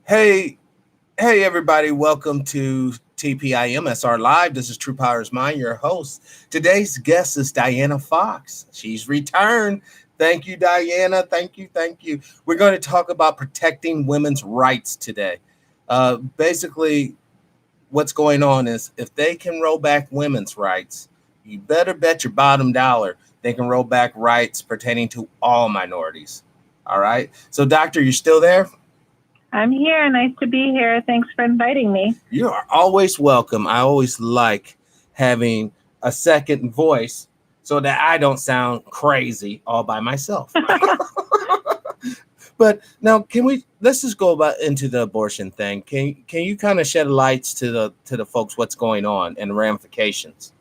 Hey, hey, everybody! Welcome to TPIMSR Live. This is True Powers Mine, your host. Today's guest is Diana Fox. She's returned. Thank you, Diana. Thank you. We're going to talk about protecting women's rights today. Basically, what's going on is if they can roll back women's rights, you better bet your bottom dollar they can roll back rights pertaining to all minorities. All right. So, Doctor, you still there? I'm here. Nice to be here. Thanks for inviting me. You are always welcome. I always like having a second voice so that I don't sound crazy all by myself. But now, can we let's just go about into the abortion thing? Can you kind of shed lights to the folks what's going on and the ramifications?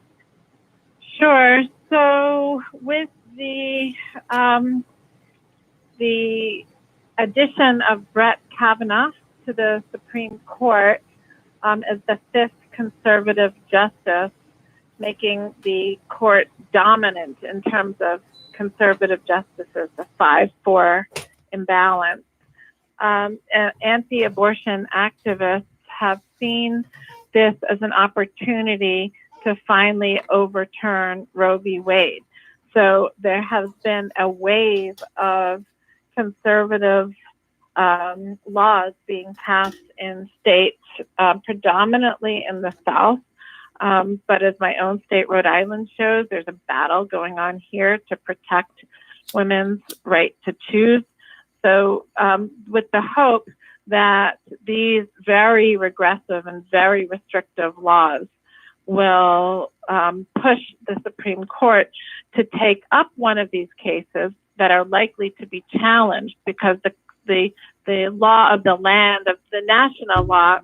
Sure. So, with the addition of Brett Kavanaugh to the Supreme Court as the fifth conservative justice, making the court dominant in terms of conservative justices, the 5-4 imbalance. Anti-abortion activists have seen this as an opportunity to finally overturn Roe v. Wade. So there has been a wave of conservative laws being passed in states, predominantly in the South. But as my own state, Rhode Island, shows, there's a battle going on here to protect women's right to choose. So with the hope that these very regressive and very restrictive laws will push the Supreme Court to take up one of these cases that are likely to be challenged because the law of the land, of the national law,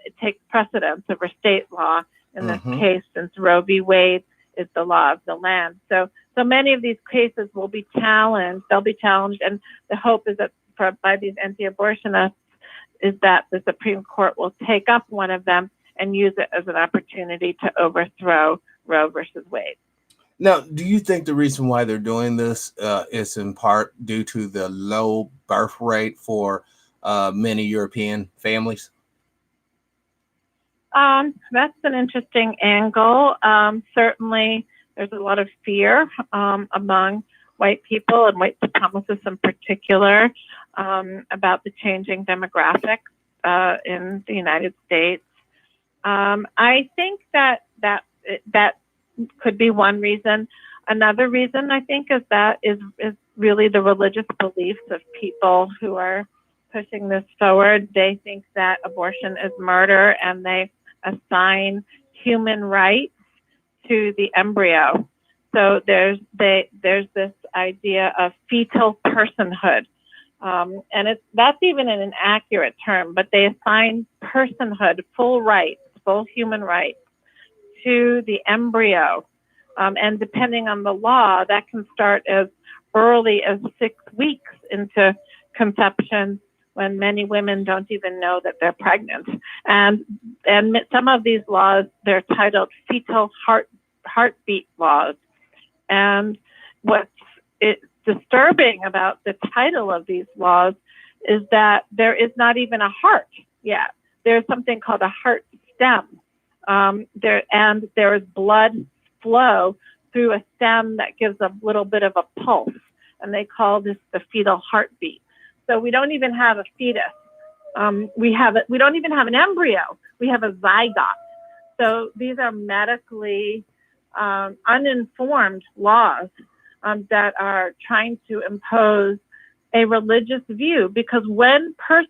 it takes precedence over state law in this case, since Roe v. Wade is the law of the land. So many of these cases will be challenged. They'll be challenged, and the hope is that by these anti-abortionists is that the Supreme Court will take up one of them and use it as an opportunity to overthrow Roe versus Wade. Now, do you think the reason why they're doing this is in part due to the low birth rate for many European families? That's an interesting angle. Certainly, there's a lot of fear among white people and white supremacists in particular about the changing demographics in the United States. I think that could be one reason. Another reason, I think, is really the religious beliefs of people who are pushing this forward. They think that abortion is murder, and they assign human rights to the embryo. So there's this idea of fetal personhood, and that's even an inaccurate term, but they assign personhood, full rights, full human rights to the embryo. And depending on the law, that can start as early as 6 weeks into conception, when many women don't even know that they're pregnant. And some of these laws, they're titled fetal heartbeat laws. And what's disturbing about the title of these laws is that there is not even a heart yet. There's something called a heart stem. There is blood flow through a stem that gives a little bit of a pulse, and they call this the fetal heartbeat. So we don't even have a fetus. We don't even have an embryo. We have a zygote. So these are medically uninformed laws that are trying to impose a religious view, because when this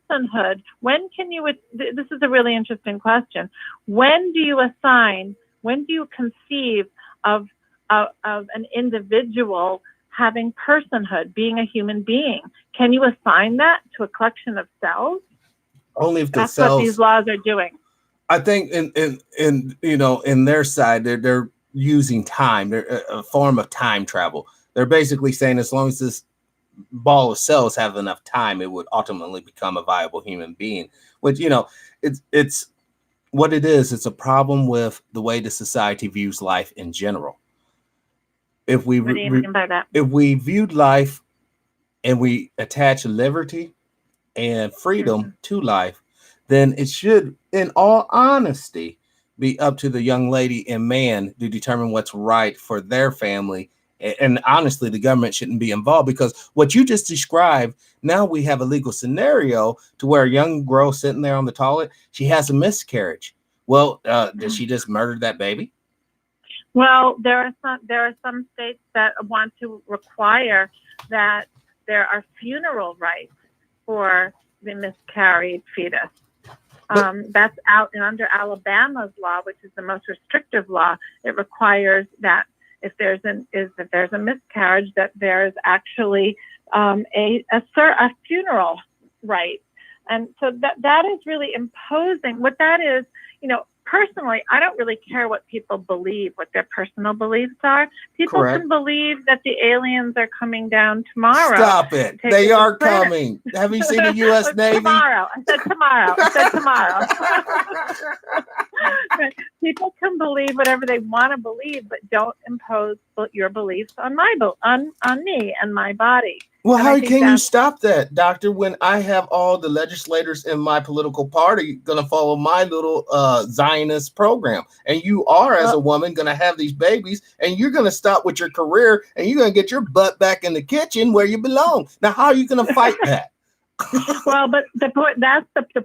is a really interesting question. When do you conceive of an individual having personhood, being a human being? Can you assign that to a collection of cells? Only if the That's cells. what these laws are doing. I think in their side, they're using time. They're a form of time travel. They're basically saying as long as this ball of cells have enough time, it would ultimately become a viable human being. Which it's what it is. It's a problem with the way the society views life in general. If we What do you mean by that? if we viewed life and we attach liberty and freedom to life, then it should, in all honesty, be up to the young lady and man to determine what's right for their family. And honestly, the government shouldn't be involved, because what you just described, now we have a legal scenario to where a young girl sitting there on the toilet, she has a miscarriage. Well, did she just murder that baby? Well, there are some states that want to require that there are funeral rights for the miscarried fetus. That's out under Alabama's law, which is the most restrictive law. It requires that if there's a miscarriage, that there is actually a funeral right. And so that is really imposing. What that is, personally, I don't really care what people believe, what their personal beliefs are. People Correct. can believe that the aliens are coming down tomorrow. Stop it. They are coming. Have you seen the U.S. Navy? Tomorrow. I said tomorrow. People can believe whatever they want to believe, but don't impose your beliefs on on me and my body. Well, and how can you stop that, Doctor, when I have all the legislators in my political party going to follow my little Zionist program? And you are, as a woman, going to have these babies, and you're going to stop with your career, and you're going to get your butt back in the kitchen where you belong. Now, how are you going to fight that? Well, but the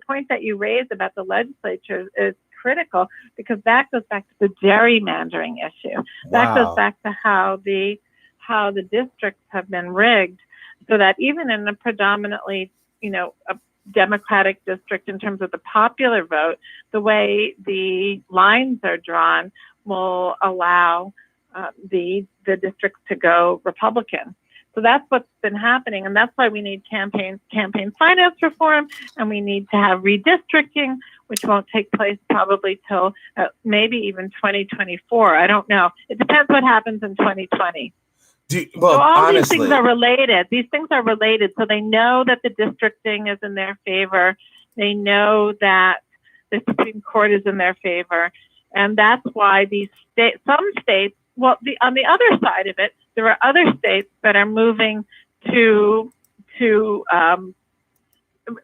point that you raised about the legislature is critical, because that goes back to the gerrymandering issue. That goes back to how the districts have been rigged, so that even in a predominantly, a Democratic district in terms of the popular vote, the way the lines are drawn will allow the districts to go Republican. So that's what's been happening, and that's why we need campaign finance reform, and we need to have redistricting, which won't take place probably till maybe even 2024. I don't know. It depends what happens in 2020. So all honestly, these things are related. These things are related. So they know that the districting is in their favor. They know that the Supreme Court is in their favor. And that's why some states, on the other side of it, there are other states that are moving to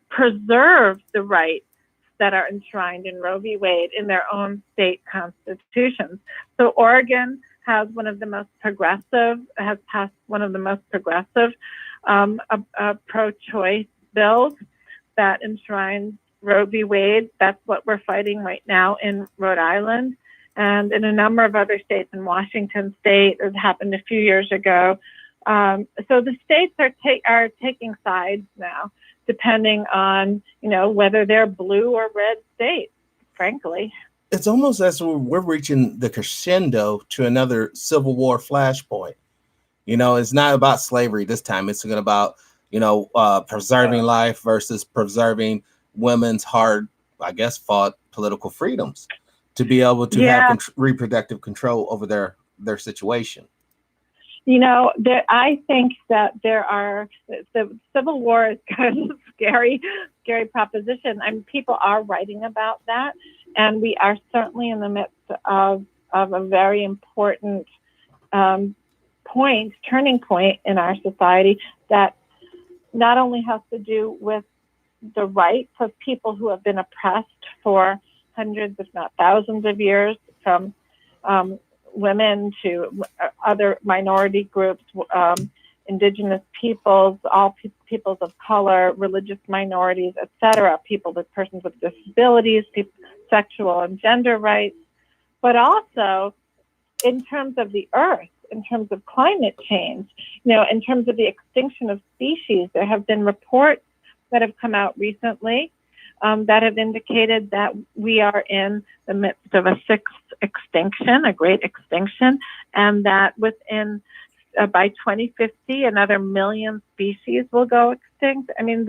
preserve the rights that are enshrined in Roe v. Wade in their own state constitutions. So Oregon has passed one of the most progressive pro-choice bills that enshrines Roe v. Wade. That's what we're fighting right now in Rhode Island, and in a number of other states. In Washington State, it happened a few years ago. So the states are taking sides now, depending on whether they're blue or red states, frankly. It's almost as we're reaching the crescendo to another Civil War flashpoint. It's not about slavery this time. It's about, preserving life versus preserving women's hard, fought political freedoms to be able to have reproductive control over their situation. I think that the Civil War is kind of a scary proposition. People are writing about that. And we are certainly in the midst of a very important turning point in our society that not only has to do with the rights of people who have been oppressed for hundreds, if not thousands of years, from women to other minority groups, indigenous peoples, all peoples of color, religious minorities, etc., persons with disabilities, sexual and gender rights, but also in terms of the earth, in terms of climate change, in terms of the extinction of species. There have been reports that have come out recently that have indicated that we are in the midst of a sixth extinction, a great extinction, and that by 2050, another 1 million species will go extinct. And then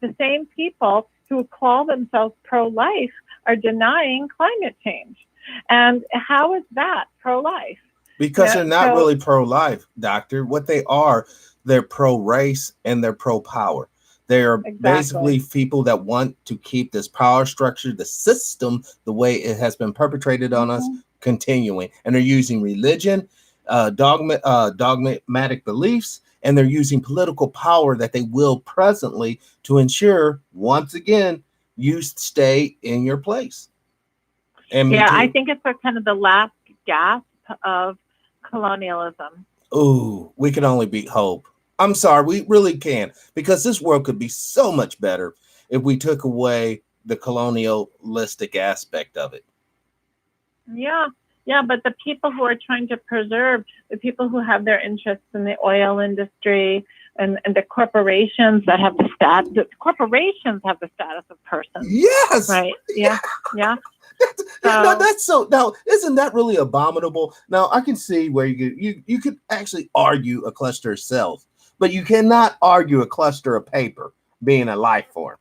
the same people who call themselves pro-life are denying climate change. And how is that pro-life? Because they're not really pro-life, Doctor. What they are, they're pro-race and they're pro-power. They are basically people that want to keep this power structure, the system, the way it has been perpetrated on us, continuing. And they're using religion, dogmatic beliefs, and they're using political power that they will presently to ensure, once again, you stay in your place. And me Yeah, I too. think it's a kind of the last gasp of colonialism. Ooh, we can only beat hope. I'm sorry, we really can, because this world could be so much better if we took away the colonialistic aspect of it. Yeah, yeah, but the people who are trying to preserve, the people who have their interests in the oil industry and the corporations that have the corporations have the status of persons, Yes. right? Yeah, yeah. Now So that's so. Now isn't that really abominable? Now I can see where you could actually argue a cluster of cells, but you cannot argue a cluster of paper being a life form.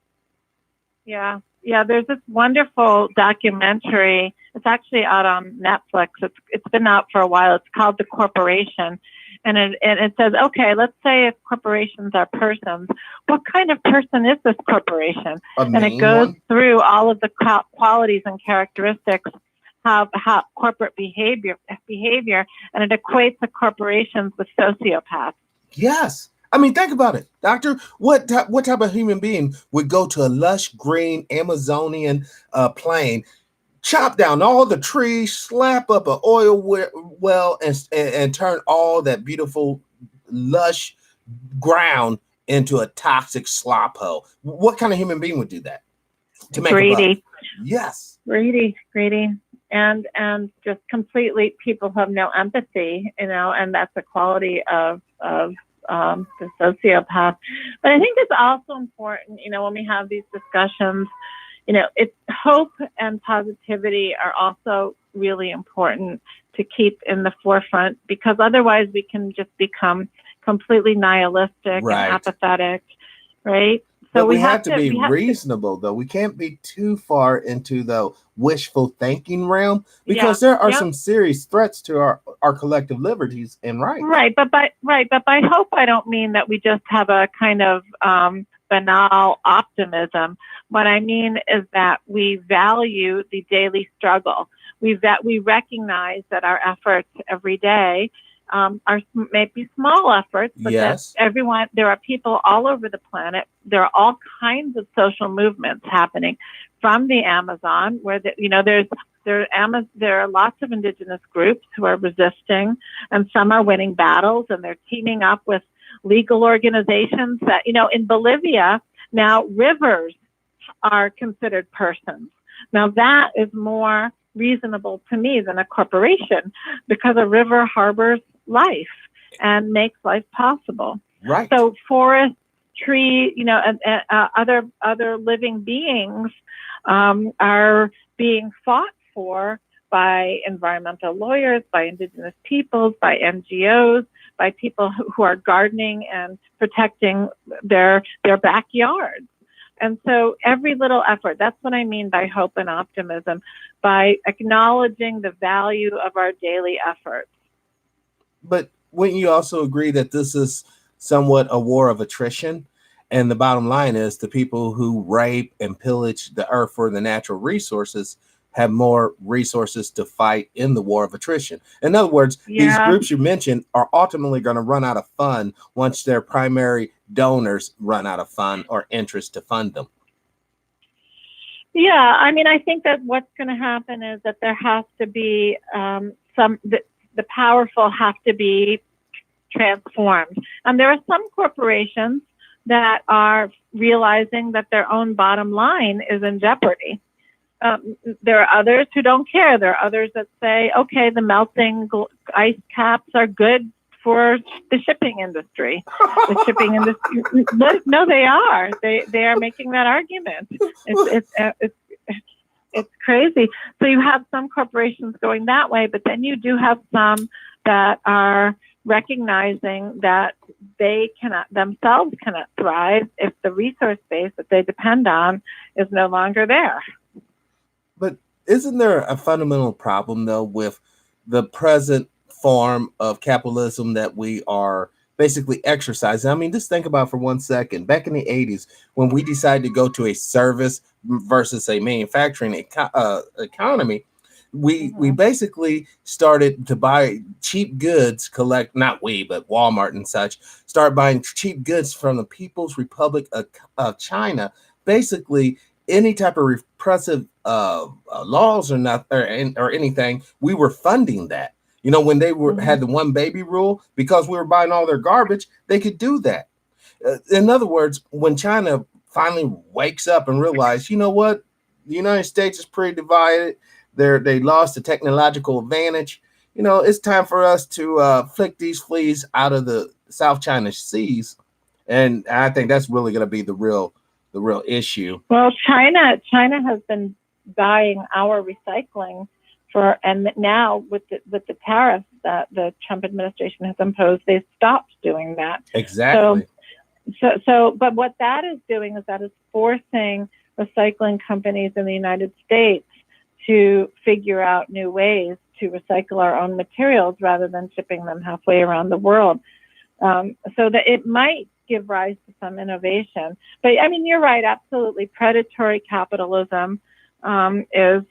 yeah, yeah. There's this wonderful documentary. It's actually out on Netflix. It's been out for a while. It's called The Corporation, and it says, okay, let's say if corporations are persons, what kind of person is this corporation? A And it mean goes one. through all of the qualities and characteristics of how corporate behavior, and it equates the corporations with sociopaths. Yes. I mean, think about it, Doctor. What type of human being would go to a lush green Amazonian plain, chop down all the trees, slap up an oil well, and turn all that beautiful, lush ground into a toxic slop hole? What kind of human being would do that to make a buck? Greedy, Yes. greedy, and just completely people have no empathy, and that's a quality of the sociopath. But I think it's also important, when we have these discussions, it's hope and positivity are also really important to keep in the forefront, because otherwise we can just become completely nihilistic and Right. apathetic, right? So But we have to be we have to, reasonable, though. We can't be too far into the wishful thinking realm, yeah, because there are yeah. some serious threats to our collective liberties and rights. Right, but by hope, I don't mean that we just have a kind of banal optimism. What I mean is that we value the daily struggle. We recognize that our efforts every day are maybe small efforts, but Yes. that there are people all over the planet. There are all kinds of social movements happening from the Amazon, where there are lots of indigenous groups who are resisting, and some are winning battles, and they're teaming up with legal organizations that, in Bolivia, now rivers are considered persons. Now that is more reasonable to me than a corporation, because a river harbors life and makes life possible. Right. So forests, tree, and other living beings are being fought for by environmental lawyers, by indigenous peoples, by NGOs, by people who are gardening and protecting their backyards. And so every little effort, that's what I mean by hope and optimism, by acknowledging the value of our daily efforts. But wouldn't you also agree that this is somewhat a war of attrition? And the bottom line is, the people who rape and pillage the earth for the natural resources have more resources to fight in the war of attrition. In other words, these groups you mentioned are ultimately going to run out of fund once their primary donors run out of fund or interest to fund them. Yeah, I mean, I think that what's going to happen is that there has to be the powerful have to be transformed. And there are some corporations that are realizing that their own bottom line is in jeopardy. There are others who don't care. There are others that say, okay, the melting ice caps are good for the shipping industry. The shipping industry, no, they are. They are making that argument. It's crazy. So you have some corporations going that way, but then you do have some that are recognizing that they themselves cannot thrive if the resource base that they depend on is no longer there. But isn't there a fundamental problem, though, with the present form of capitalism that we are basically exercising? I mean, just think about for 1 second. Back in the 80s, when we decided to go to a service versus a manufacturing economy, We basically started to buy cheap goods, collect not we, but Walmart and such, start buying cheap goods from the People's Republic of China. Basically, any type of repressive laws or not or anything, we were funding that. You know, when they had the one baby rule, because we were buying all their garbage, they could do that. In other words, when China finally wakes up and realizes, you know what, the United States is pretty divided. They lost the technological advantage. You know, it's time for us to flick these fleas out of the South China Seas, and I think that's really going to be the real issue. Well, China has been buying our recycling and now with the tariffs that the Trump administration has imposed, they've stopped doing that. Exactly. But what that is doing is that is forcing recycling companies in the United States to figure out new ways to recycle our own materials rather than shipping them halfway around the world. So that it might give rise to some innovation. But I mean, you're right, absolutely. Predatory capitalism is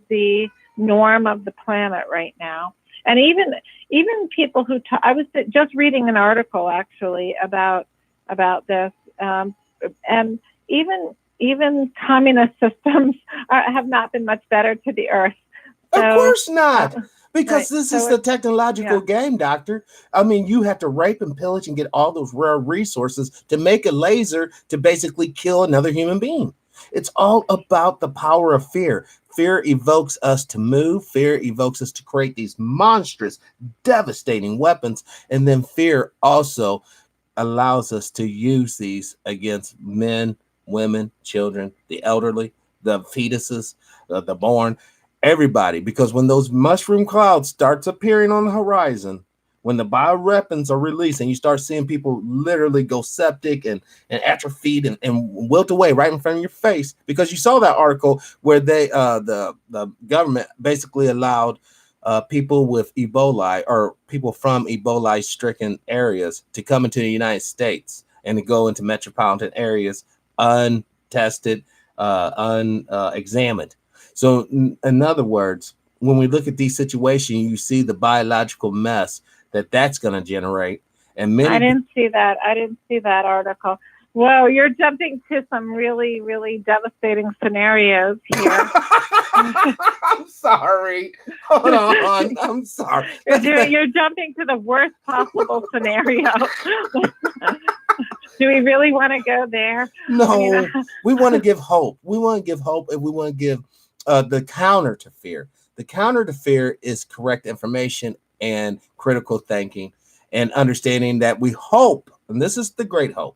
the norm of the planet right now. And even people who I was just reading an article actually about this, and even communist systems have not been much better to the earth. So, of course not. Because this is the technological game, doctor. I mean, you have to rape and pillage and get all those rare resources to make a laser to basically kill another human being. It's all about the power of fear. Fear evokes us to move. Fear evokes us to create these monstrous, devastating weapons. And then fear also allows us to use these against men, women, children, the elderly, the fetuses, the born, everybody. Because when those mushroom clouds starts appearing on the horizon, when the bioweapons are released and you start seeing people literally go septic and atrophied and wilt away right in front of your face, because you saw that article where they the government basically allowed people with Ebola or people from Ebola stricken areas to come into the United States and to go into metropolitan areas untested, unexamined. So in other words, when we look at these situations, you see the biological mess that's going to generate. And I didn't see that. I didn't see that article. Whoa, you're jumping to some really, really devastating scenarios here. I'm sorry. Hold on. I'm sorry. You're jumping to the worst possible scenario. Do we really want to go there? No, we want to give hope. We want to give hope, and we want to give the counter to fear. The counter to fear is correct information and critical thinking and understanding that we hope, and this is the great hope,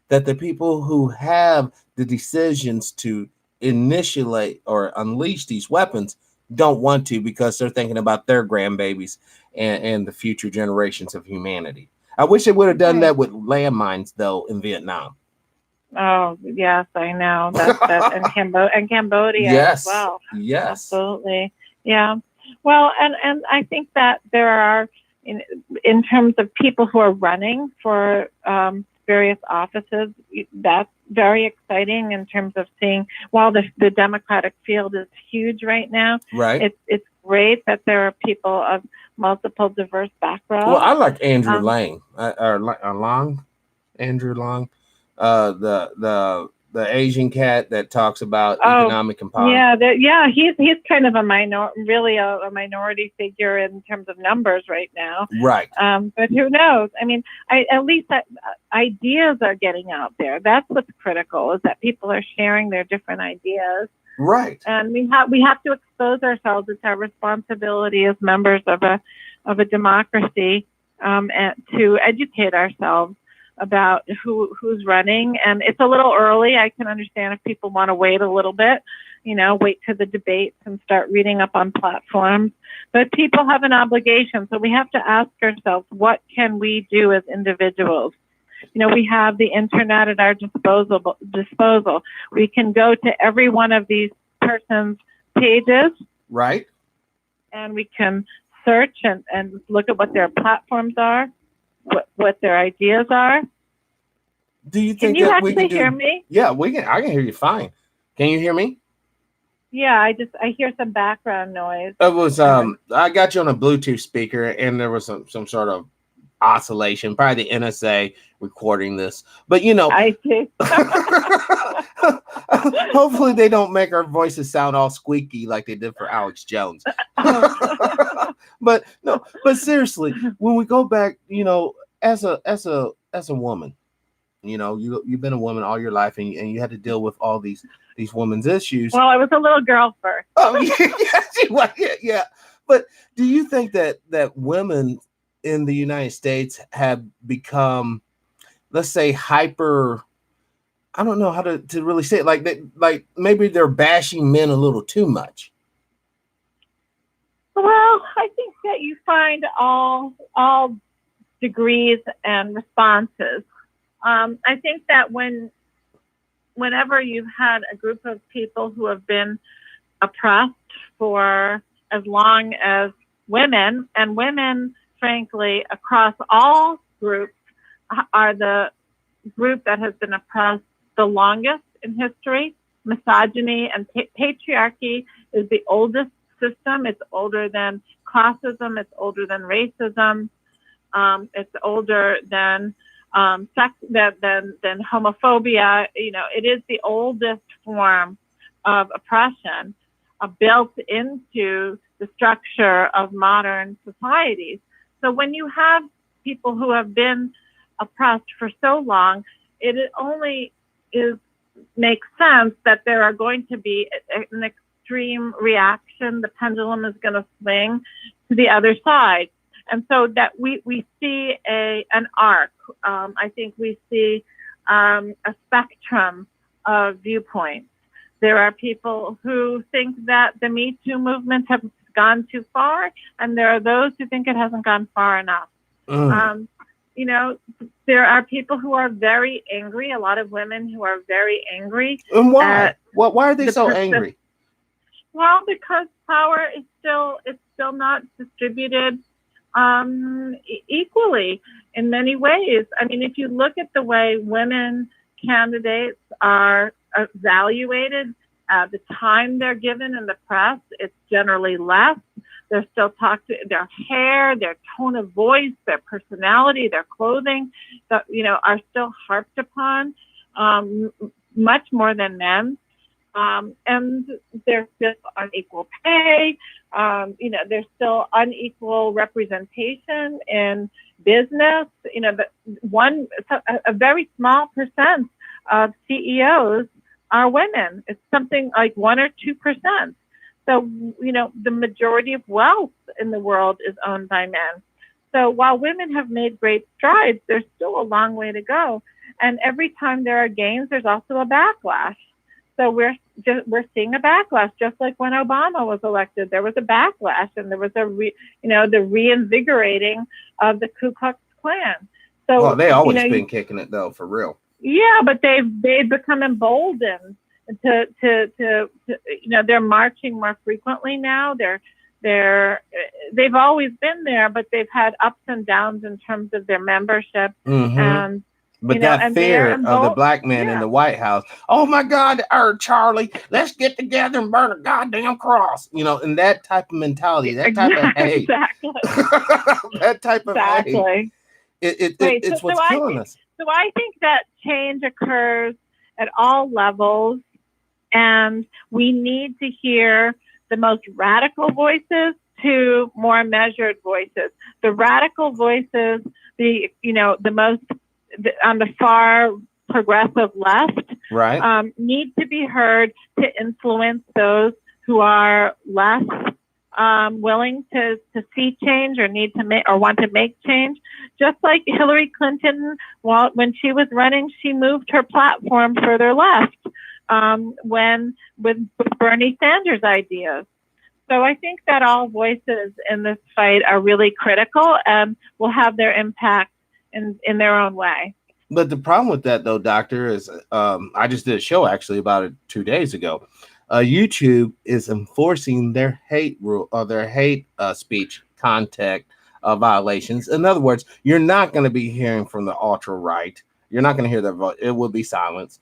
that the people who have the decisions to initiate or unleash these weapons don't want to, because they're thinking about their grandbabies and the future generations of humanity. I wish they would have done that with landmines, though, in Vietnam. Oh, yes, I know. That's and Cambodia as well. Yes. Absolutely. Yeah. Well, and I think that there are, in terms of people who are running for various offices, that's very exciting in terms of seeing, while the Democratic field is huge right now, right? It's great that there are people of multiple diverse backgrounds. Well, I like Andrew Lang, Andrew Long, the Asian cat that talks about economic empowerment. Yeah, he's kind of a minority figure in terms of numbers right now. Right. But who knows? I mean, at least ideas are getting out there. That's what's critical, is that people are sharing their different ideas. Right. And we have to expose ourselves. It's our responsibility as members of a democracy, and to educate ourselves about who's running. And it's a little early. I can understand if people want to wait a little bit, wait to the debates and start reading up on platforms. But people have an obligation. So we have to ask ourselves, what can we do as individuals? We have the internet at our disposal. We can go to every one of these persons' pages. Right. And we can search and look at what their platforms are, what their ideas are. Do you think can you that actually we can hear me? Yeah, we can. I can hear you fine. Can you hear me? Yeah, I hear some background noise. It was And I got you on a Bluetooth speaker, and there was some sort of oscillation, probably the NSA recording this. But I see. hopefully they don't make our voices sound all squeaky like they did for Alex Jones. Oh. But no, but seriously, when we go back, as a woman, you've been a woman all your life, and you had to deal with all these women's issues. Well, I was a little girl first. Oh yeah. But do you think that women in the United States have become, let's say, hyper? I don't know how to really say it. Like maybe they're bashing men a little too much. Well, I think that you find all degrees and responses. I think that whenever you've had a group of people who have been oppressed for as long as women, and women, frankly, across all groups, are the group that has been oppressed the longest in history. Misogyny and patriarchy is the oldest system. It's older than classism. It's older than racism. It's older than than homophobia. It is the oldest form of oppression built into the structure of modern societies. So when you have people who have been oppressed for so long, it only makes sense that there are going to be an extreme reaction. The pendulum is going to swing to the other side. And so that we see an arc. I think we see a spectrum of viewpoints. There are people who think that the Me Too movement has gone too far, and there are those who think it hasn't gone far enough. There are people who are very angry, a lot of women who are very angry. And why? Why are they so angry? Well, because power is still not distributed equally in many ways. I mean, if you look at the way women candidates are evaluated, the time they're given in the press, it's generally less. They're still talked to, their hair, their tone of voice, their personality, their clothing, are still harped upon much more than men. And there's just unequal pay. There's still unequal representation in business. A very small percent of CEOs are women. It's something like 1 or 2%. So, the majority of wealth in the world is owned by men. So while women have made great strides, there's still a long way to go. And every time there are gains, there's also a backlash. So we're seeing a backlash, just like when Obama was elected. There was a backlash, and there was the reinvigorating of the Ku Klux Klan. So they always been kicking it though, for real. Yeah, but they've become emboldened to they're marching more frequently now. They've always been there, but they've had ups and downs in terms of their membership. Mm-hmm. But that fear of the black man in the White House. Oh my God, Charlie, let's get together and burn a goddamn cross. And that type of mentality, that type of hate. Exactly. That type of hate. It's what's killing us. So I think that change occurs at all levels, and we need to hear the most radical voices to more measured voices. The radical voices, the most on the far progressive left, right, need to be heard to influence those who are less willing to see change or need to make or want to make change. Just like Hillary Clinton, when she was running, she moved her platform further left with Bernie Sanders' ideas. So I think that all voices in this fight are really critical and will have their impact in their own way. But the problem with that, though, Doctor, is I just did a show actually about it 2 days ago. YouTube is enforcing their hate rule or their hate speech content violations. In other words, you're not going to be hearing from the ultra right. You're not going to hear their voice. It will be silenced.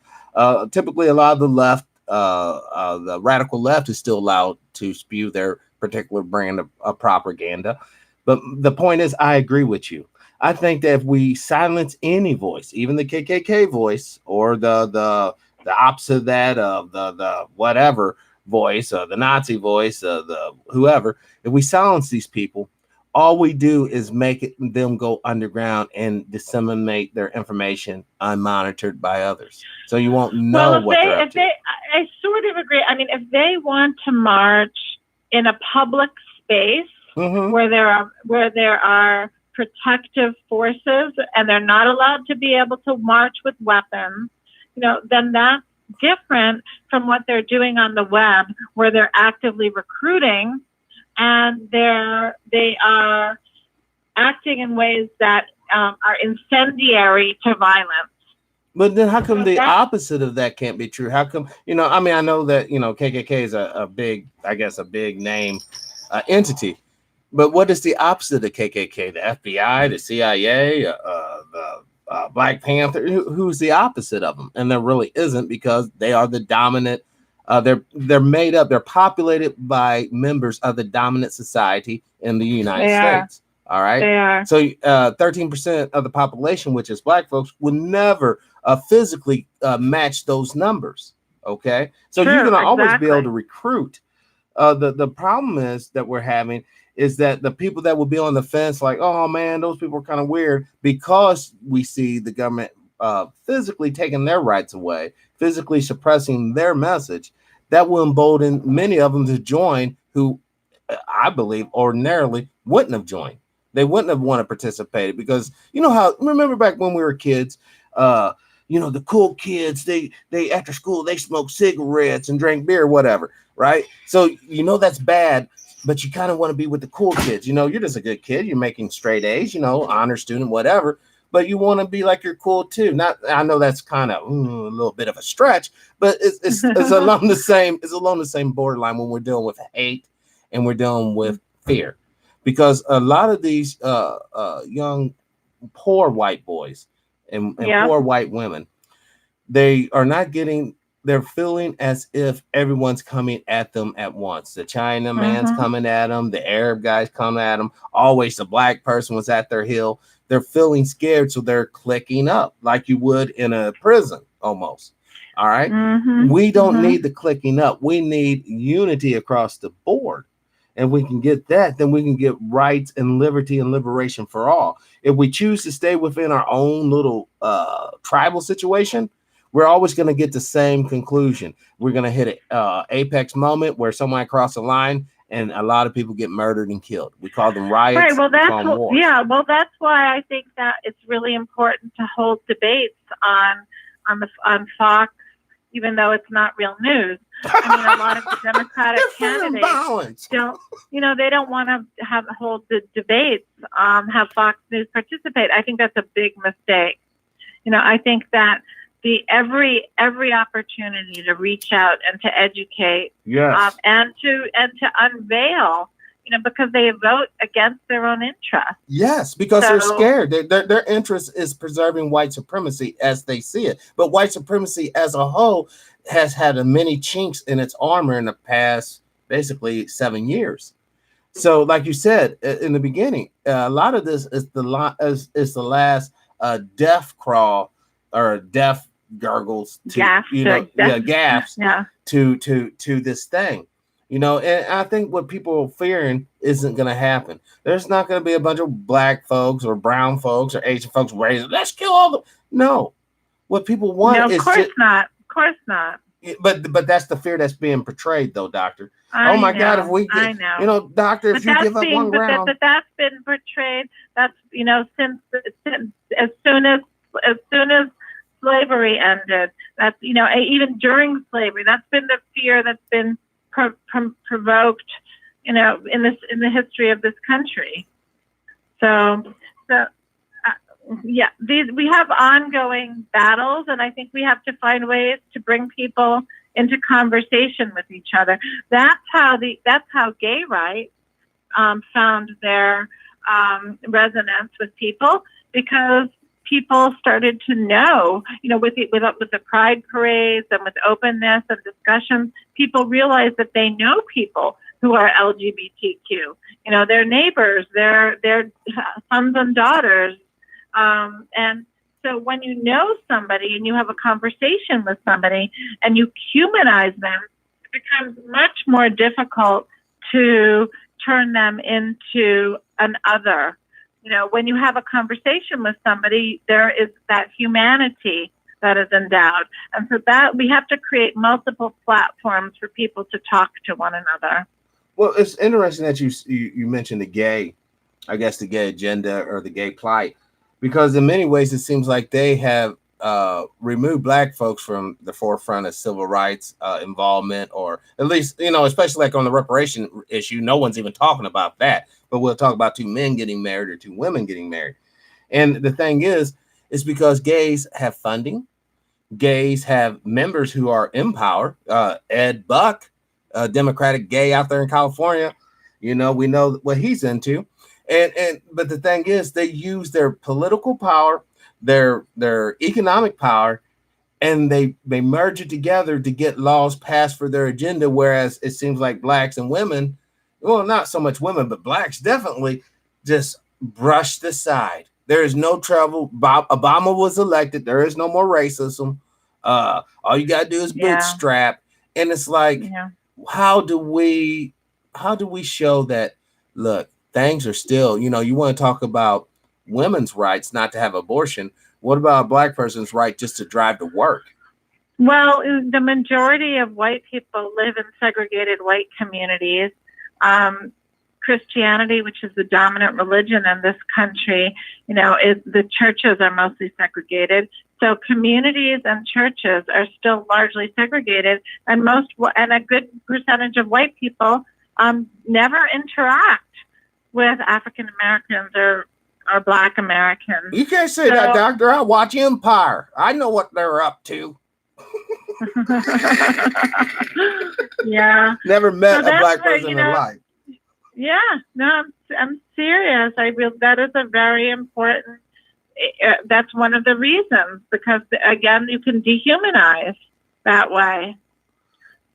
Typically, a lot of the left the radical left is still allowed to spew their particular brand of propaganda. But the point is, I agree with you. I think that if we silence any voice, even the KKK voice or the opposite of that of the whatever voice, the Nazi voice, the whoever, if we silence these people, all we do is them go underground and disseminate their information unmonitored by others. So you won't know what they're up to. I sort of agree. I mean, if they want to march in a public space where there are protective forces and they're not allowed to be able to march with weapons, then that's different from what they're doing on the web, where they're actively recruiting and they are acting in ways that are incendiary to violence. But then how come the opposite of that can't be true? How come, I mean, I know that, KKK is a big name entity, but what is the opposite of KKK? The FBI, the CIA, the Black Panther? Who's the opposite of them? And there really isn't, because they are the dominant. They're made up. They're populated by members of the dominant society in the United States. All right. They are. So 13% of the population, which is Black folks, will never physically match those numbers. Okay. So you're going to always be able to recruit. The problem is that we're having is that the people that will be on the fence, like, oh man, those people are kind of weird, because we see the government physically taking their rights away, physically suppressing their message, that will embolden many of them to join who I believe ordinarily wouldn't have joined. They wouldn't have wanted to participate, because remember back when we were kids, the cool kids, they after school, they smoked cigarettes and drank beer, whatever. Right. So, that's bad, but you kind of want to be with the cool kids. You're just a good kid. You're making straight A's, honor student, whatever. But you want to be like you're cool too. I know that's kind of a little bit of a stretch, but it's along the same. It's along the same borderline when we're dealing with hate and we're dealing with fear, because a lot of these young, poor white boys and poor white women, they are not getting. They're feeling as if everyone's coming at them at once. The China man's coming at them. The Arab guy's coming at them. Always the Black person was at their heel. They're feeling scared, so they're clicking up like you would in a prison almost. All right. We don't need the clicking up. We need unity across the board. And we can get that, then we can get rights and liberty and liberation for all. If we choose to stay within our own little tribal situation, we're always going to get the same conclusion. We're going to hit an apex moment where someone crossed the line and a lot of people get murdered and killed. We call them riots. Right. Well, that's why I think that it's really important to hold debates on Fox, even though it's not real news. I mean, a lot of the Democratic candidates don't, they don't want to hold the debates, have Fox News participate. I think that's a big mistake. I think that every opportunity to reach out and to educate, and to unveil, because they vote against their own interest. Yes, because they're scared. Their interest is preserving white supremacy as they see it. But white supremacy as a whole has had many chinks in its armor in the past, basically 7 years. So, like you said in the beginning, a lot of this is the last death crawl or death gargles to gaffes to this thing, and I think what people are fearing isn't going to happen. There's not going to be a bunch of Black folks or brown folks or Asian folks raising, let's kill all them. No, what people want is of course not. But that's the fear that's being portrayed, though, Doctor. Oh my God! If we get, Doctor, if you give up one ground, but that's been portrayed. That's since as soon as slavery ended. That's even during slavery. That's been the fear that's been provoked. In the history of this country. We have ongoing battles, and I think we have to find ways to bring people into conversation with each other. That's how gay rights found their resonance with people, because people started to know, with the pride parades and with openness and discussions, people realize that they know people who are LGBTQ, their neighbors, their sons and daughters. And so when you know somebody and you have a conversation with somebody and you humanize them, it becomes much more difficult to turn them into an other. When you have a conversation with somebody, there is that humanity that is endowed. And so that we have to create multiple platforms for people to talk to one another. Well, it's interesting that you mentioned the gay agenda or the gay plight, because in many ways it seems like they have removed Black folks from the forefront of civil rights involvement, or at least, especially like on the reparation issue, no one's even talking about that. But we'll talk about two men getting married or two women getting married. And the thing is, it's because gays have funding, gays have members who are in power. Ed Buck, a Democratic gay out there in California, we know what he's into. But the thing is, they use their political power, their economic power, and they merge it together to get laws passed for their agenda. Whereas it seems like Blacks and women, well, not so much women, but Blacks definitely just brushed aside. There is no trouble. Obama was elected. There is no more racism. All you gotta do is bootstrap. And it's like, how do we show that, look, things are still, you want to talk about women's rights not to have abortion. What about a Black person's right just to drive to work? Well, the majority of white people live in segregated white communities. Christianity, which is the dominant religion in this country, the churches are mostly segregated. So communities and churches are still largely segregated, and a good percentage of white people never interact with African Americans or Black Americans. You can't say that, Doctor. I watch Empire. I know what they're up to. Yeah. Never met a Black person in life. Yeah, no, I'm serious. That is a very important. That's one of the reasons, because again, you can dehumanize that way.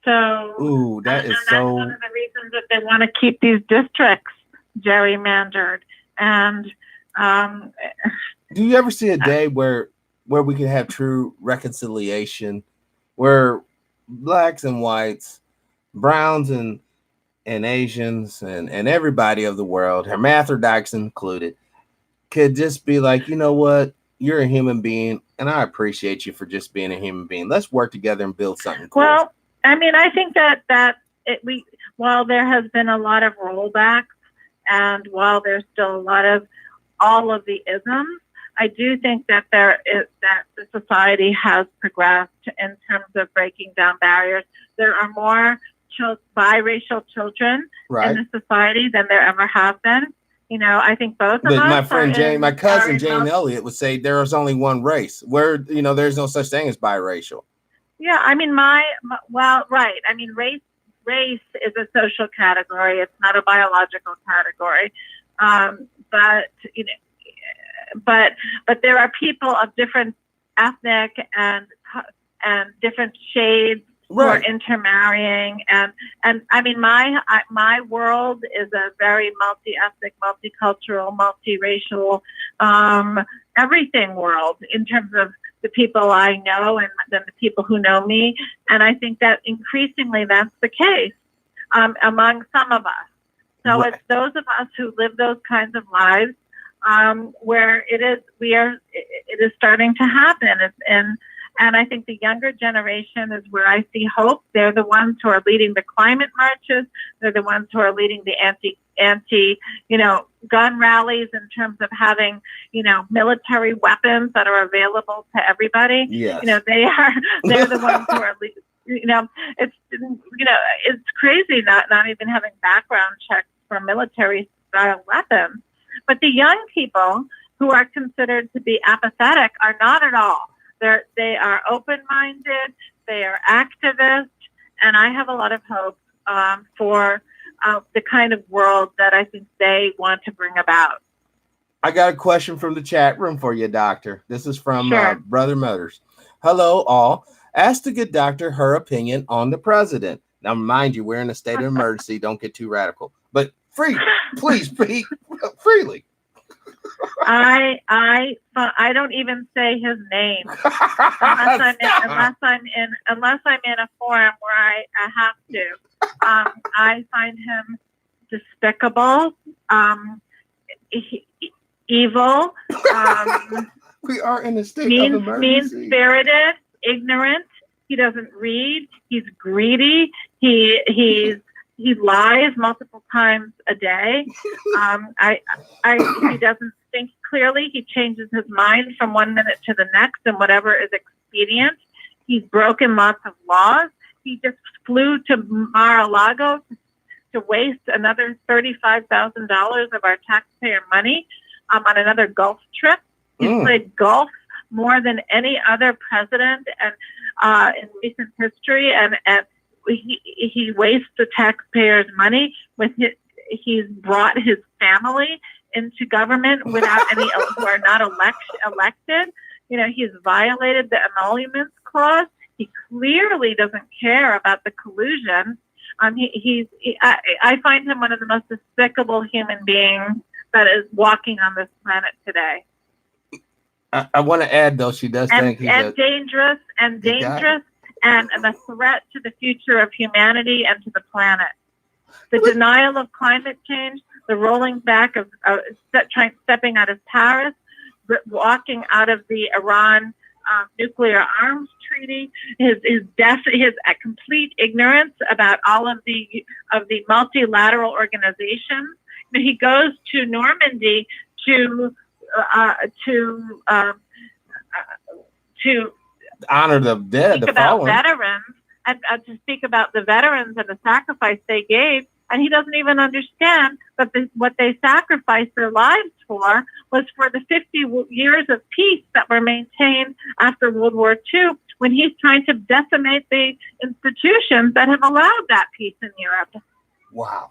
So, that's one of the reasons that they want to keep these districts gerrymandered. And do you ever see a day where we can have true reconciliation, where Blacks and whites, browns and Asians and everybody of the world, hermaphrodites included, could just be like, you know what, you're a human being, and I appreciate you for just being a human being. Let's work together and build something cool. Well, I think while there has been a lot of rollbacks, and while there's still a lot of all of the isms, I do think that that the society has progressed in terms of breaking down barriers. There are more biracial children in the society than there ever have been. I think both of us. My cousin Jane Elliott would say there is only one race. Where there's no such thing as biracial. Yeah, right. Race is a social category. It's not a biological category. But there are people of different ethnic and different shades who are intermarrying, and my world is a very multi-ethnic, multicultural, multiracial, everything world in terms of the people I know and then the people who know me. And I think that increasingly that's the case among some of us. So it's those of us who live those kinds of lives where it is starting to happen. And I think the younger generation is where I see hope. They're the ones who are leading the climate marches. They're the ones who are leading the anti gun rallies in terms of having, military weapons that are available to everybody. Yes. They're the ones who are leading. It's crazy not even having background checks for military style weapons. But the young people who are considered to be apathetic are not at all. They are open-minded, they are activists, and I have a lot of hope for the kind of world that I think they want to bring about. I got a question from the chat room for you, Doctor. This is from Sure. Brother Motors. Hello, all. Ask the good doctor her opinion on the president. Now, mind you, we're in a state of emergency. Don't get too radical, but please speak freely. I don't even say his name unless I'm in a forum where I have to. I find him despicable, evil, we are in a state of emergency. Mean-spirited, ignorant. He doesn't read. He's greedy. He lies multiple times a day. He doesn't think clearly. He changes his mind from one minute to the next and whatever is expedient. He's broken lots of laws. He just flew to Mar-a-Lago to waste another $35,000 of our taxpayer money on another golf trip. He's played golf more than any other president and in recent history, and he wastes the taxpayers' money with he's brought his family into government without any who are not elected. He's violated the emoluments clause. He clearly doesn't care about the collusion. I find him one of the most despicable human beings that is walking on this planet today. I want to add, though, she does think he's dangerous and a threat to the future of humanity and to the planet. The denial of climate change, the rolling back of stepping out of Paris, walking out of the Iran nuclear arms treaty, his complete ignorance about all of the multilateral organizations. He goes to Normandy to honor the dead, the fallen. Veterans, and to speak about the veterans and the sacrifice they gave. And he doesn't even understand that what they sacrificed their lives for was for the 50 years of peace that were maintained after World War II, when he's trying to decimate the institutions that have allowed that peace in Europe. Wow.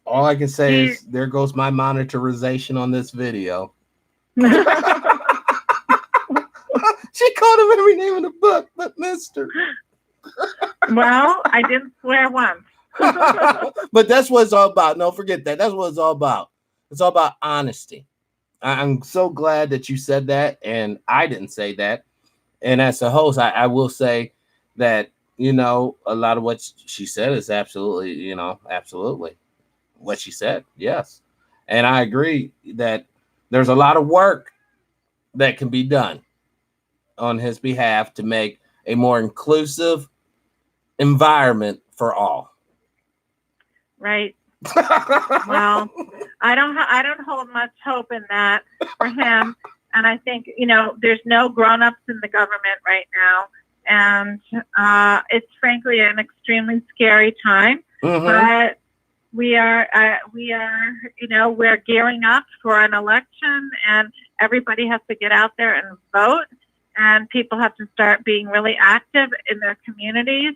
All I can say is there goes my monetization on this video. She called him every name in the book, but Mr. Well, I didn't swear once. But that's what it's all about. No, forget that. That's what it's all about. It's all about honesty. I'm so glad that you said that, and I didn't say that. And as a host, I will say that, a lot of what she said is absolutely, absolutely what she said. Yes. And I agree that there's a lot of work that can be done on his behalf to make a more inclusive environment for all. Right. Well, I don't hold much hope in that for him. And I think, there's no grown-ups in the government right now. And it's frankly an extremely scary time. Mm-hmm. But we are, we're gearing up for an election, and everybody has to get out there and vote. And people have to start being really active in their communities.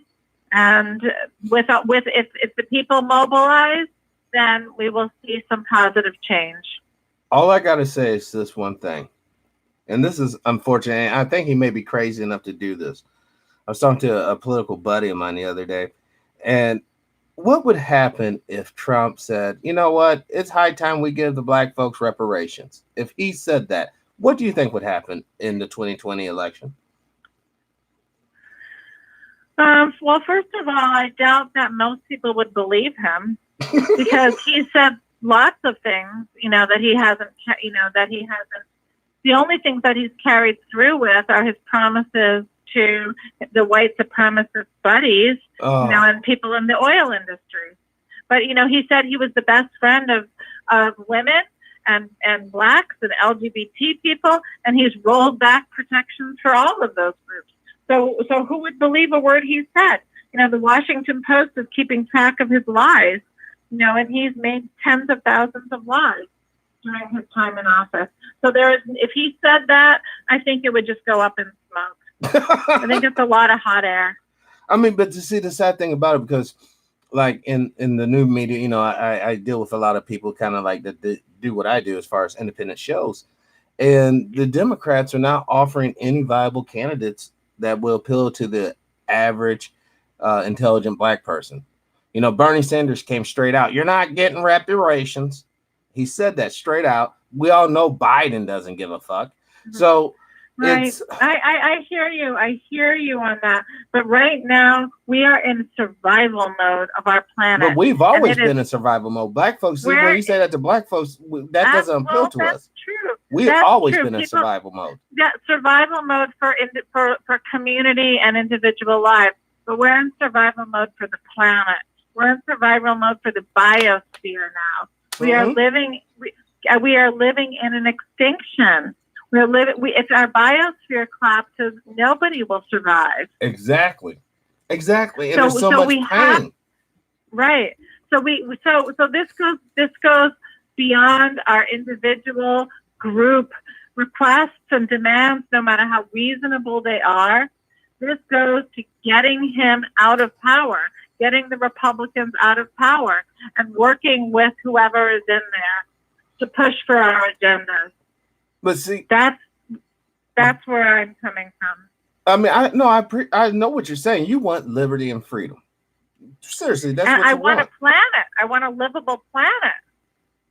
And if the people mobilize, then we will see some positive change. All I got to say is this one thing. And this is unfortunate. I think he may be crazy enough to do this. I was talking to a political buddy of mine the other day. And what would happen if Trump said, you know what, it's high time we give the black folks reparations? If he said that, what do you think would happen in the 2020 election? Well, first of all, I doubt that most people would believe him because he said lots of things, that he hasn't. The only things that he's carried through with are his promises to the white supremacist buddies, and people in the oil industry. But he said he was the best friend of women and blacks and LGBT people, and he's rolled back protections for all of those groups. So who would believe a word he said? The Washington Post is keeping track of his lies, and he's made tens of thousands of lies during his time in office. So if he said that, I think it would just go up in smoke. I think it's a lot of hot air. I mean, but to see the sad thing about it, because like in the new media, I deal with a lot of people kind of like that do what I do as far as independent shows. And the Democrats are not offering any viable candidates that will appeal to the average intelligent black person. Bernie Sanders came straight out. You're not getting reparations. He said that straight out. We all know Biden doesn't give a fuck. So Right. it's I hear you. I hear you on that. But right now, we are in survival mode of our planet. But we've always been in survival mode. Black folks, when you say that to black folks, that doesn't appeal to us. True. We've always been in survival mode. Yeah, survival mode for community and individual lives. But we're in survival mode for the planet. We're in survival mode for the biosphere now. We are living. We are living in an extinction. We're living. If our biosphere collapses, nobody will survive. Exactly. And there's so much pain. Right. So this goes beyond our individual group requests and demands, no matter how reasonable they are. This goes to getting him out of power, getting the Republicans out of power, and working with whoever is in there to push for our agendas. But see, that's where I'm coming from. I mean, I know what you're saying. You want liberty and freedom. Seriously, that's what you want. I want a planet. I want a livable planet.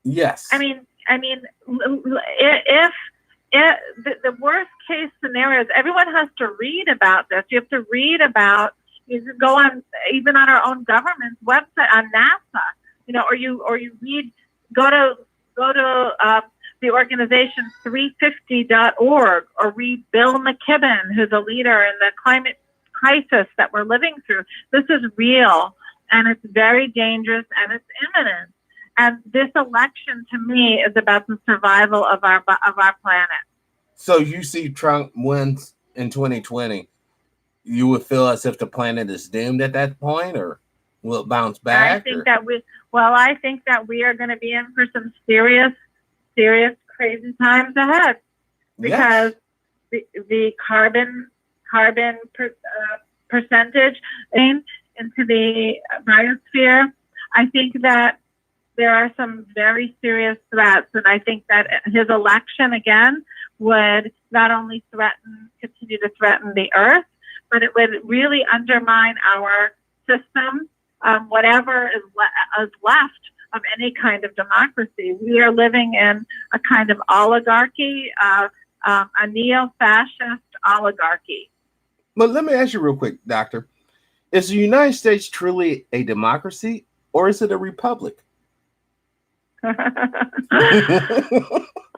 Yes. I mean, if the worst case scenarios, everyone has to read about this. You have to read about. You can go on even on our own government's website on NASA. Or you read. Go to the organization 350.org, or read Bill McKibben, who's a leader in the climate crisis that we're living through. This is real, and it's very dangerous, and it's imminent. And this election, to me, is about the survival of our planet. So you see Trump wins in 2020, you would feel as if the planet is doomed at that point, or will it bounce back? I think that we are going to be in for some serious crazy times ahead, because the carbon percentage into the biosphere. I think that there are some very serious threats, and I think that his election again would not only continue to threaten the earth, but it would really undermine our system, whatever is left of any kind of democracy. We are living in a kind of oligarchy, a neo-fascist oligarchy. But let me ask you real quick, Doctor. Is the United States truly a democracy, or is it a republic?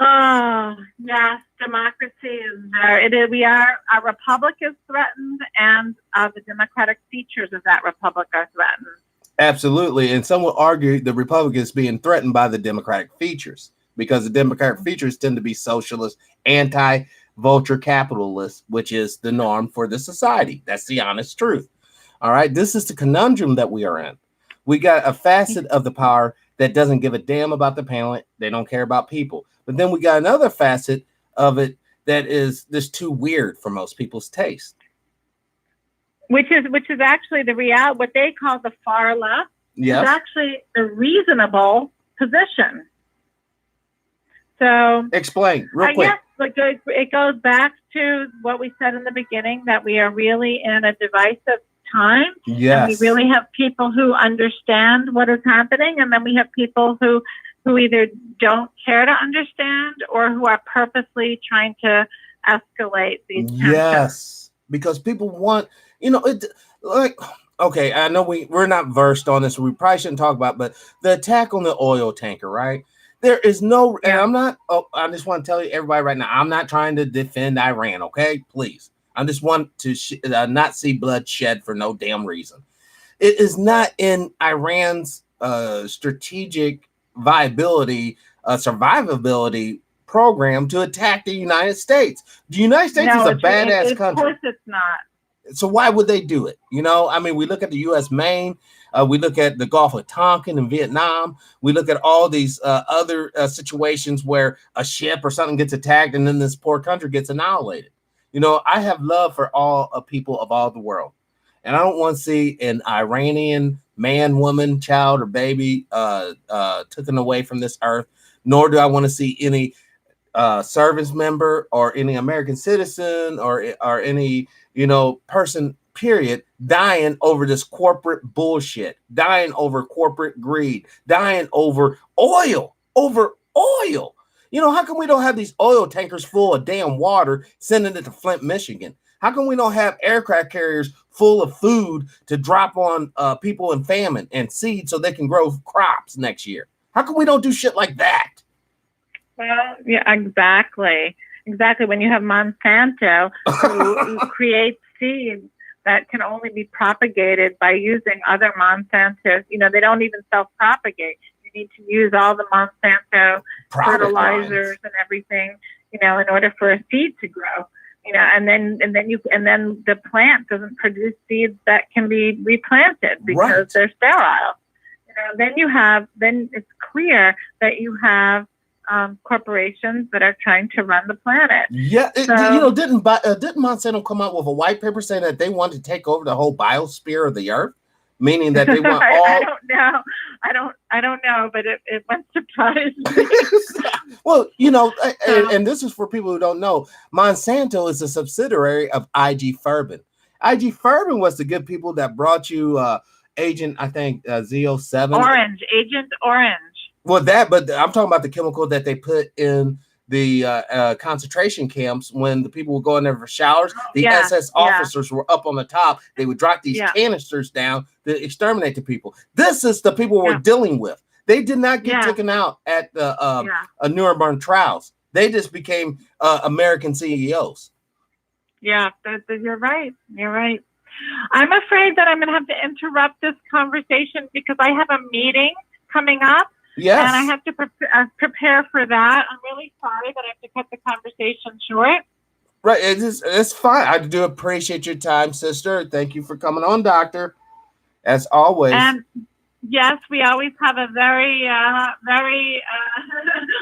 Oh, yes, democracy is there. Our republic is threatened, and the democratic features of that republic are threatened. Absolutely. And some will argue the republic is being threatened by the democratic features, because the democratic features tend to be socialist, anti-vulture capitalist, which is the norm for the society. That's the honest truth. All right. This is the conundrum that we are in. We got a facet of the power that doesn't give a damn about the planet. They don't care about people. But then we got another facet of it that is just too weird for most people's taste. Which is actually the reality. What they call the far left is actually the reasonable position. So explain real quick. Yes, it goes back to what we said in the beginning, that we are really in a divisive time. Yes. And we really have people who understand what is happening, and then we have people who either don't care to understand, or who are purposely trying to escalate these tensions. Yes, because people want, it like, okay, I know we're not versed on this, so we probably shouldn't talk about, but the attack on the oil tanker, right? There is no, and I just want to tell you, everybody right now, I'm not trying to defend Iran, okay? Please. I just want to not see blood shed for no damn reason. It is not in Iran's strategic viability, survivability program to attack the United States. The United States is a badass country. Of course it's not. So why would they do it? We look at the U.S. Maine. We look at the Gulf of Tonkin in Vietnam. We look at all these other situations where a ship or something gets attacked and then this poor country gets annihilated. I have love for all people of all the world. And I don't want to see an Iranian man, woman, child, or baby taken away from this earth, nor do I want to see any service member or any American citizen or any person period dying over this corporate bullshit, dying over corporate greed, dying over oil. How come we don't have these oil tankers full of damn water sending it to Flint, Michigan? How come we don't have aircraft carriers full of food to drop on people in famine and seed so they can grow crops next year? How come we don't do shit like that? Well, yeah, exactly. When you have Monsanto who creates seeds that can only be propagated by using other Monsantos, they don't even self-propagate. You need to use all the Monsanto fertilizers and everything, in order for a seed to grow. And then the plant doesn't produce seeds that can be replanted because they're sterile. Then it's clear that you have corporations that are trying to run the planet. Yeah, didn't Monsanto come out with a white paper saying that they want to take over the whole biosphere of the earth, meaning that they want all? I don't know, but it won't surprise me. Well, and this is for people who don't know. Monsanto is a subsidiary of IG Farben. IG Farben was the good people that brought you Agent, I think, Z07. Agent Orange. Well, but I'm talking about the chemical that they put in the concentration camps when the people were going there for showers. The SS officers were up on the top. They would drop these canisters down to exterminate the people. This is the people we're dealing with. They did not get taken out at the Nuremberg trials. They just became American CEOs. Yeah, you're right. You're right. I'm afraid that I'm going to have to interrupt this conversation because I have a meeting coming up. Yes. And I have to prepare for that. I'm really sorry that I have to cut the conversation short. Right. It's fine. I do appreciate your time, sister. Thank you for coming on, doctor, as always. And yes, we always have a very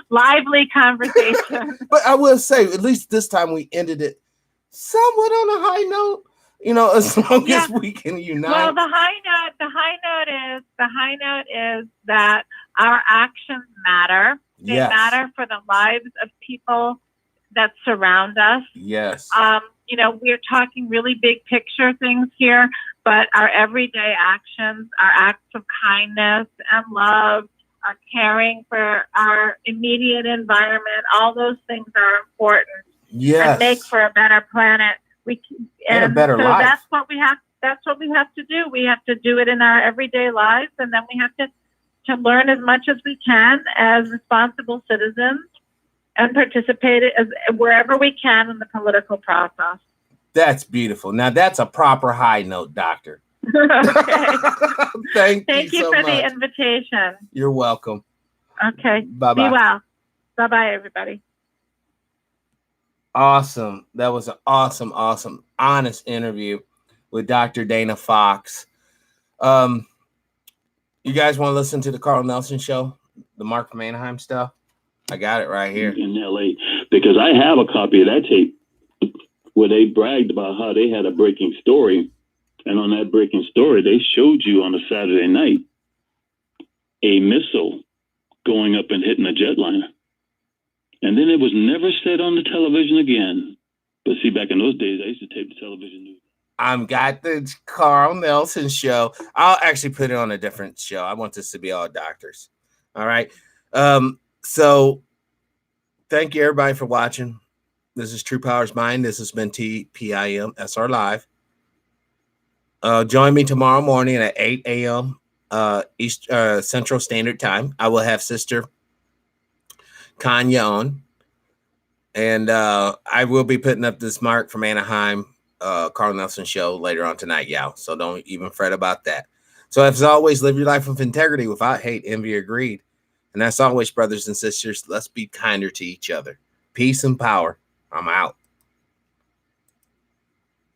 lively conversation. But I will say, at least this time we ended it somewhat on a high note. As long as we can unite. Well, the high note is that our actions matter. They matter for the lives of people that surround us. Yes. We're talking really big picture things here, but our everyday actions, our acts of kindness and love, our caring for our immediate environment, all those things are important. Yes. And make for a better planet. And a better life. That's what we have to do. We have to do it in our everyday lives, and then we have to learn as much as we can as responsible citizens and participate wherever we can in the political process. That's beautiful. Now that's a proper high note, doctor. Okay. Thank you so for much. The invitation. You're welcome. Okay. Bye-bye. Be well. Bye-bye, everybody. Awesome. That was an awesome, honest interview with Dr. Dana Fox. You guys want to listen to the Carl Nelson show, the Mark from Anaheim stuff? I got it right here. In LA, because I have a copy of that tape where they bragged about how they had a breaking story. And on that breaking story, they showed you on a Saturday night a missile going up and hitting a jetliner. And then it was never said on the television again. But see, back in those days, I used to tape the television news. I've got the Carl Nelson show. I'll actually put it on a different show. I want this to be all doctors. All right. So thank you, everybody, for watching. This is True Power's Mind. This has been TPIM SR Live. Join me tomorrow morning at 8 a.m. East Central Standard Time. I will have Sister Kanya on, and I will be putting up this Mark from Anaheim Carl Nelson show later on tonight, y'all. So don't even fret about that. So as always, live your life with integrity without hate, envy, or greed. And as always, brothers and sisters, let's be kinder to each other. Peace and power. I'm out.